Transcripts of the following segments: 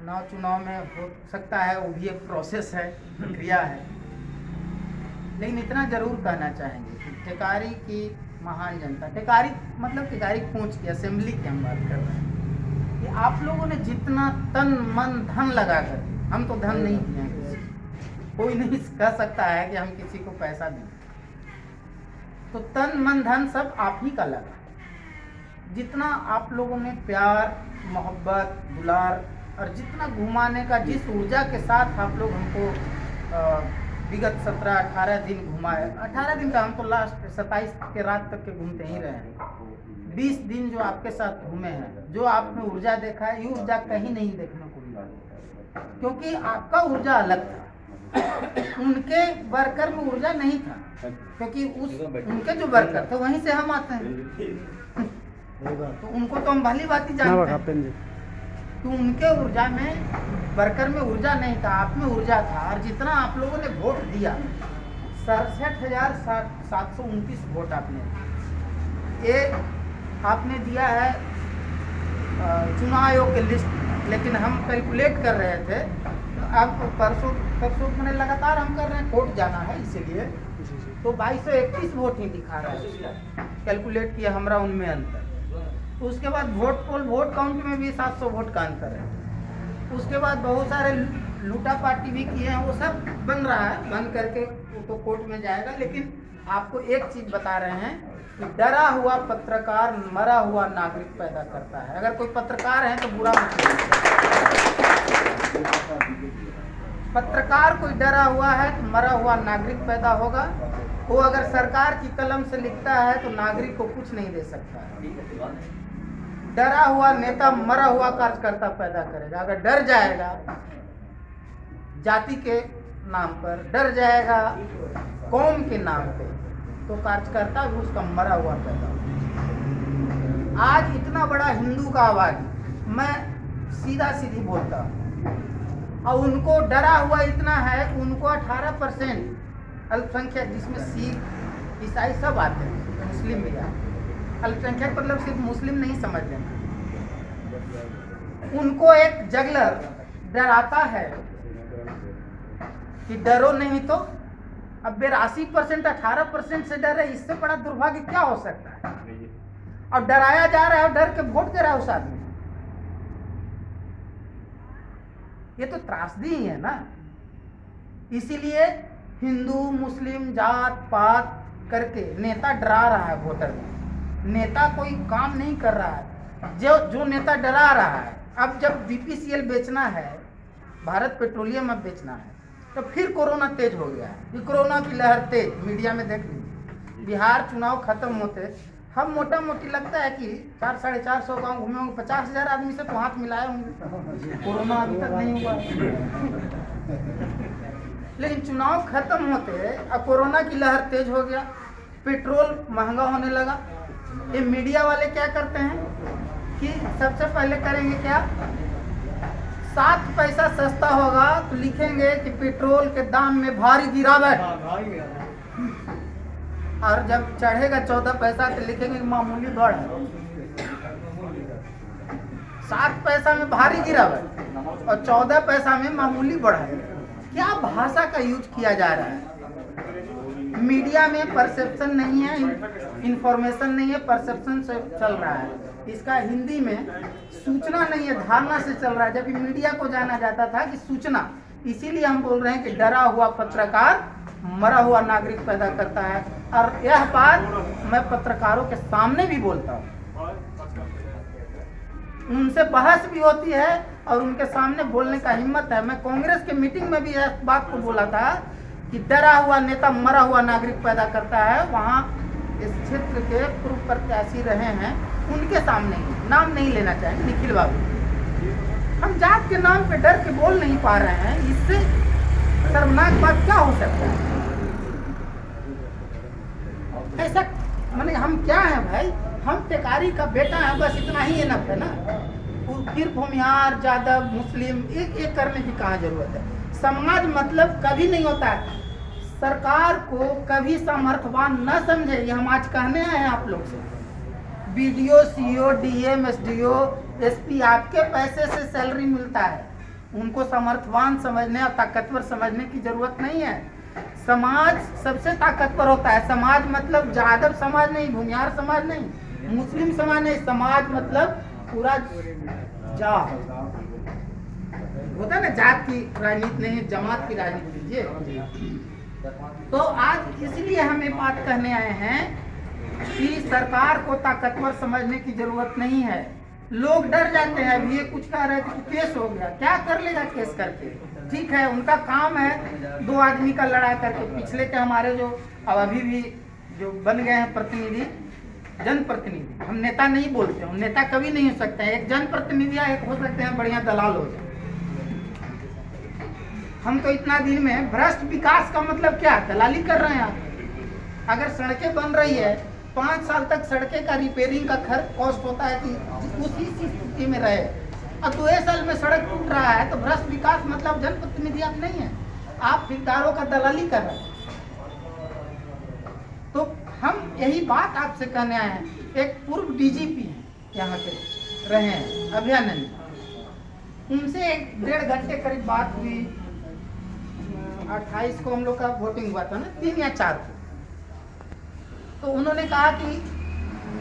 चुनाव में हो सकता है, वो भी एक प्रोसेस है, प्रक्रिया है। लेकिन इतना जरूर कहना चाहेंगे कि टेकारी की महान जनता, टेकारी मतलब टेकारी कोंच की असेंबली की हम बात कर रहे हैं, कि आप लोगों ने जितना तन मन धन लगा कर, हम तो धन नहीं दिए हैं किसी, कोई नहीं कह सकता है कि हम किसी को पैसा दें, तो तन मन धन सब आप ही का लगा। जितना आप लोगों ने प्यार, मोहब्बत, दुलार और जितना घुमाने का, जिस ऊर्जा के साथ आप लोग हमको विगत 17-18 दिन घुमाए, 18 दिन का हम तो लास्ट 27 के रात तक के घूमते ही रहे हैं। 20 दिन जो आपके साथ घूमे हैं, जो आपने ऊर्जा देखा है, ये ऊर्जा कहीं नहीं देखने को मिला, क्योंकि आपका ऊर्जा अलग था, उनके वर्कर में ऊर्जा नहीं था, क्योंकि उनके जो वर्कर थे वहीं से हम आते हैं, तो उनको तो हम भली बात ही जानते हैं। तो उनके ऊर्जा में, वर्कर में ऊर्जा नहीं था, आप में ऊर्जा था। और जितना आप लोगों ने वोट दिया, 67,729 वोट आपने, ये आपने दिया है चुनाव आयोग के लिस्ट में, लेकिन हम कैलकुलेट कर रहे थे, अब परसों मैंने लगातार हम कर रहे हैं, कोर्ट जाना है इसीलिए, तो 2231 वोट ही दिखा रहा है, कैलकुलेट किया हमारा उनमें अंतर। उसके बाद वोट काउंट में भी 700 वोट का अंतर है। उसके बाद बहुत सारे लूटा पार्टी भी किए हैं, वो सब बन रहा है, बन करके तो कोर्ट में जाएगा। लेकिन आपको एक चीज बता रहे हैं कि डरा हुआ पत्रकार मरा हुआ नागरिक पैदा करता है। अगर कोई पत्रकार है तो बुरा मत कीजिए, पत्रकार कोई डरा हुआ है तो मरा हुआ नागरिक पैदा होगा। वो अगर सरकार की कलम से लिखता है तो नागरिक को कुछ नहीं दे सकता है। डरा हुआ नेता मरा हुआ कार्यकर्ता पैदा करेगा। अगर डर जाएगा जाति के नाम पर, डर जाएगा कौम के नाम पे, तो कार्यकर्ता भी उसका मरा हुआ पैदा होगा। आज इतना बड़ा हिंदू का आबादी, मैं सीधा सीधी बोलता हूँ, और उनको डरा हुआ इतना है, उनको 18% अल्पसंख्यक, जिसमें सिख ईसाई सब आते हैं, मुस्लिम भी आते हैं, अल्पसंख्यक मतलब सिर्फ मुस्लिम नहीं समझ लेना, उनको एक जगलर डराता है कि डरो नहीं तो। अब 82% 18% से डर है, इससे बड़ा दुर्भाग्य क्या हो सकता है। और डराया जा रहा है और डर के वोट दे रहा है उस आदमी, ये तो त्रासदी ही है ना। इसीलिए हिंदू मुस्लिम जात पात करके नेता डरा रहा है वोटर को। नेता कोई काम नहीं कर रहा है, जो नेता डरा रहा है। अब जब बीपीसीएल बेचना है, भारत पेट्रोलियम अब बेचना है, तो फिर कोरोना तेज हो गया है। कोरोना की लहर तेज, मीडिया में देख लीजिए। बिहार चुनाव खत्म होते हम मोटा मोटी लगता है कि 400-450 गाँव घूमे होंगे, 50,000 आदमी से तो हाथ मिलाए होंगे, कोरोना अभी तक नहीं हुआ। लेकिन चुनाव खत्म होते अब कोरोना की लहर तेज हो गया, पेट्रोल महंगा होने लगा। ये मीडिया वाले क्या करते हैं कि सबसे पहले करेंगे क्या, 7 पैसा सस्ता होगा तो लिखेंगे कि पेट्रोल के दाम में भारी गिरावट, और जब चढ़ेगा 14 पैसा तो लिखेंगे कि मामूली बढ़। 7 पैसा में भारी गिरावट और 14 पैसा में मामूली बढ़ाई। क्या भाषा का यूज किया जा रहा है। मीडिया में परसेप्शन नहीं है, इंफॉर्मेशन नहीं है, परसेप्शन से चल रहा है। इसका हिंदी में सूचना नहीं है, धारणा से चल रहा है, जबकि मीडिया को जाना जाता था कि सूचना। इसीलिए हम बोल रहे हैं कि डरा हुआ पत्रकार मरा हुआ नागरिक पैदा करता है। और यह बात मैं पत्रकारों के सामने भी बोलता हूँ, उनसे बहस भी होती है और उनके सामने बोलने का हिम्मत है। मैं कांग्रेस के मीटिंग में भी इस बात को बोला था कि डरा हुआ नेता मरा हुआ नागरिक पैदा करता है। वहाँ इस क्षेत्र के पूर्व प्रत्याशी रहे हैं, उनके सामने ही नाम नहीं लेना चाहेंगे, निखिल बाबू, हम जात के नाम पे डर के बोल नहीं पा रहे हैं। इससे शर्मनाक बात क्या हो सकता है। ऐसा माने हम क्या है भाई, हम टेकारी का बेटा है, बस इतना ही इनफ है ना। फिर भूमिहार यादव मुस्लिम एक करने की कहाँ जरूरत है। समाज मतलब कभी नहीं होता है, सरकार को कभी सामर्थ्यवान न समझे, ये हम आज कहने आए हैं आप लोग से। BDO, CO, DM, SDO, SP आपके पैसे से सैलरी मिलता है, उनको समर्थवान समझने और ताकतवर समझने की जरूरत नहीं है। समाज सबसे ताकतवर होता है। समाज मतलब यादव समाज नहीं, भूमिहार समाज नहीं, मुस्लिम समाज नहीं, समाज मतलब पूरा जात होता है ना, जात की राजनीति नहीं, जमात की राजनीति लीजिए। तो आज इसलिए हम ये बात कहने आए हैं कि सरकार को ताकतवर समझने की जरूरत नहीं है। लोग डर जाते हैं, अभी ये कुछ कह रहे थे कि केस हो गया, क्या कर लेगा केस करके, ठीक है उनका काम है 2 आदमी का लड़ाई करके। पिछले के हमारे जो अब अभी भी जो बन गए हैं प्रतिनिधि, जनप्रतिनिधि, हम नेता नहीं बोलते हैं, नेता कभी नहीं हो सकते हैं, एक जनप्रतिनिधि या एक हो सकते हैं बढ़िया दलाल हो जाए। हम तो इतना दिन में भ्रष्ट विकास का मतलब क्या, दलाली कर रहे हैं आप। अगर सड़कें बन रही है 5 साल तक सड़कें का रिपेयरिंग का खर्च कॉस्ट होता है कि उसी स्थिति में रहे, और 2 साल में सड़क टूट रहा है, तो भ्रष्ट विकास मतलब जनप्रतिनिधि आप नहीं है, आप ठेकेदारों का दलाली कर रहे हैं। तो हम यही बात आपसे कहने आए हैं। एक पूर्व डीजीपी हैं यहाँ के रहे हैं अभयानंद, उनसे 1.5 घंटे करीब बात हुई। 28 को हम लोग का वोटिंग हुआ था ना, 3 या 4 को। तो उन्होंने कहा कि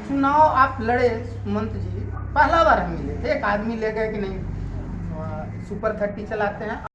चुनाव आप लड़े सुमंत जी, पहला बार हम मिले थे, एक आदमी ले गए कि नहीं सुपर 30 चलाते हैं।